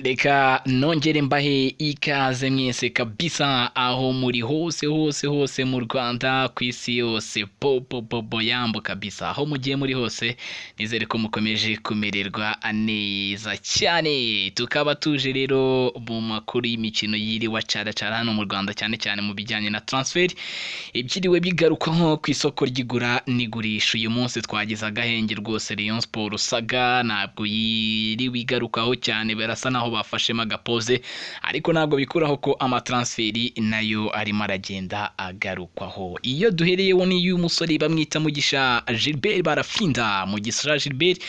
Reka nongere mbahe ikaze mwese kabisa aho muri hose mu Rwanda ku isi yose popo yambo kabisa aho mugiye muri hose nizere ko mukomeje kumererwa neza cyane tukaba tuje rero mu makuru y'imikino yiriwe cara hano mu Rwanda cyane mu bijyanye na transfer ibyiriwe bigaruka nko ku isoko ry'igura n'igurisha uyu munsi twagize agahenge rwose Rayon Sport saga ntabwo yiriwe igarukaho cyane berasa naho bafashemo agapoze ariko ntabwo bikuraho ko amatransferi nayo arimo aragenda agarukwaho. Iyo duhereyeho n'uyu musore bamwita Mugisha Gilbert Barafinda, Mugisha Gilbert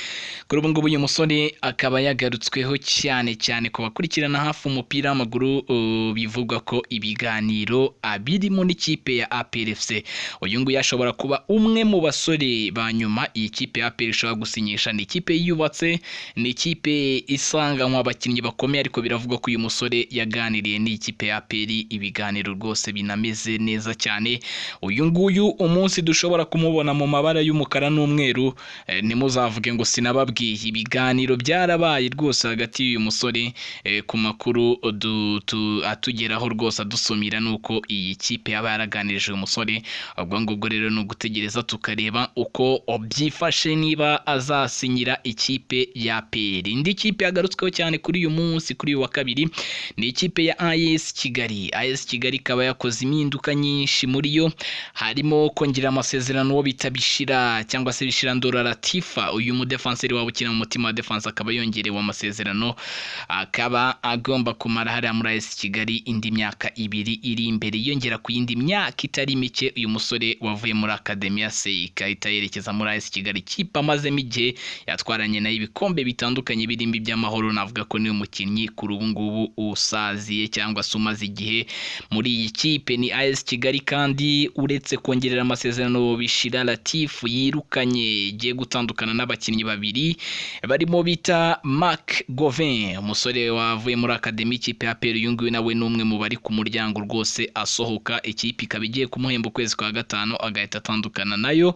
kuri ubu ngubu uyu musore akaba yagarutsweho cyane ku bakurikirana hafi umupira w'amaguru bivugwa ko ibiganiro birimo n'ikipe ya APR FC. Uyu nguyu ashobora kuba umwe mu basore ba nyuma iyi kipe ya APR ishobora gusinyisha. Ni ikipe yubatse, ni ikipe isanga nk'abakinnyi bakomeye ariko biravugwa ko uyu musore yaganiriye n'ikipe ya APR ibiganiro rwose binameze neza cyane. Uyu nguyu umunsi dushobora kumubona mu mabara y'umukara n'umweru ntimuzavuge ngo sinababwiye. Ibiganiro byarabaye rwose hagati y'uyu musore ku makuru atugeraho rwose adusumira nuko iyi kipe yaba yaraganirije uyu musore. Ubwo ngubwo rero ni ugutegereza tukareba uko byifashe niba azasinyira ikipe ya APR. Indi kipe yagarutsweho cyane kuri uyu munsi kuri uyu wa kabiri ni ikipe ya AS Kigali. AS Kigali ikaba yakoze impinduka nyinshi muri yo, harimo kongera amasezerano wo bita Bishira cyangwa se Bishira Ndora Latifa. Uyu mu defenseur wabo ukina mu mutima wa defense akaba yongerewe amasezerano, akaba agomba kumara hariya muri AS Kigali indi myaka 2 iri imbere yongera ku yindi myaka itari mike. Uyu musore wavuye muri Academia Seika ahita yerekeza muri AS Kigali, kipe amazemo igihe yatwaranye nayo ibikombe bitandukanye birimo iby'amahoro. Navuga ko ni umukinnyi kuri ubu ngubu usaziye cyangwa se umaze igihe muri iyi kipe ni AS Kigali. Kandi uretse kongerera amasezerano Bishira Latif yirukanye igiye gutandukana n'abakinnyi babiri barimo bita Marc Govin, umusore wavuye muri Academy ikipe ya APR. Uyu nguyu nawe n'umwe mu bari ku muryango rwose asohoka, ikipe ikaba igiye kumuhemba ukwezi kwa gatanu agahita atandukana nayo.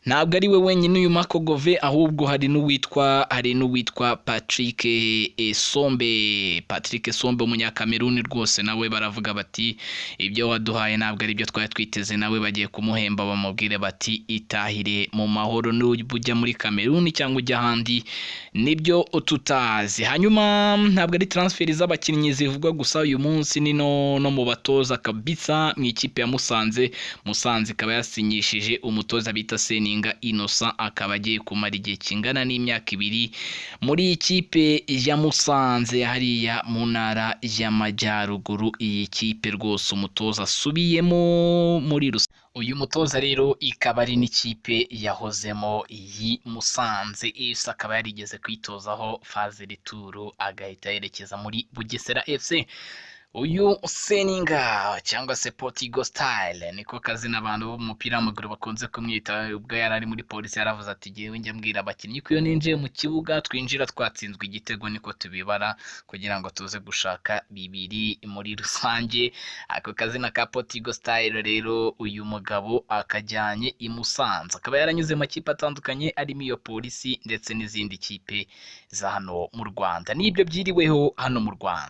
Ntabwo ari we wenyine uyu Marc Govin, ahubwo hari n'uwitwa Patrick Sombe umunyakameruni rwose nawe baravuga bati ibyo waduhaye ntabwo ari byo twari twiteze, nawe bagiye kumuhemba bamubwire bati itahire mu mahoro n'ujya muri Kameruni cyangwa ujya ahandi nibyo tutazi. Hanyuma ntabwo ari transfer z'abakinnyi zivugwa gusa uyu munsi no mu batoza kabisa mu ikipe ya Musanze ikaba yasinyishije umutoza bita Seninga Innocent, akaba agiye kumara igihe kingana n'imyaka 2 muri ikipe ya Musanze hariya mu ntara y'Amajyaruguru. Iyi kipe rwose umutoza asubiyemo muri uyu mutoza rero ikaba ari n'ikipe yahozemo iyi Musanze isa, akaba yarigeze kwitozaho phase retour agahita yerekeza muri Bugesera FC. Uyu Seninga cyangwa se Portugal style niko kazina abantu b'umupira w'amaguru bakunze kumwita. Ubwo yari ari muri polisi yaravuze ati giye njya mbwira abakinnyi ko iyo ninjiye mu kibuga twinjira twatsinzwe igitego niko tubibara kugira ngo tuze gushaka 2 muri rusange. Ako kazina ka Portugal style rero uyu mugabo akajyanye i Musanze, akaba yaranyuze mu makipe atandukanye arimo iyo polisi ndetse n'izindi kipe za hano mu Rwanda. Nibyo byiriweho hano mu Rwanda.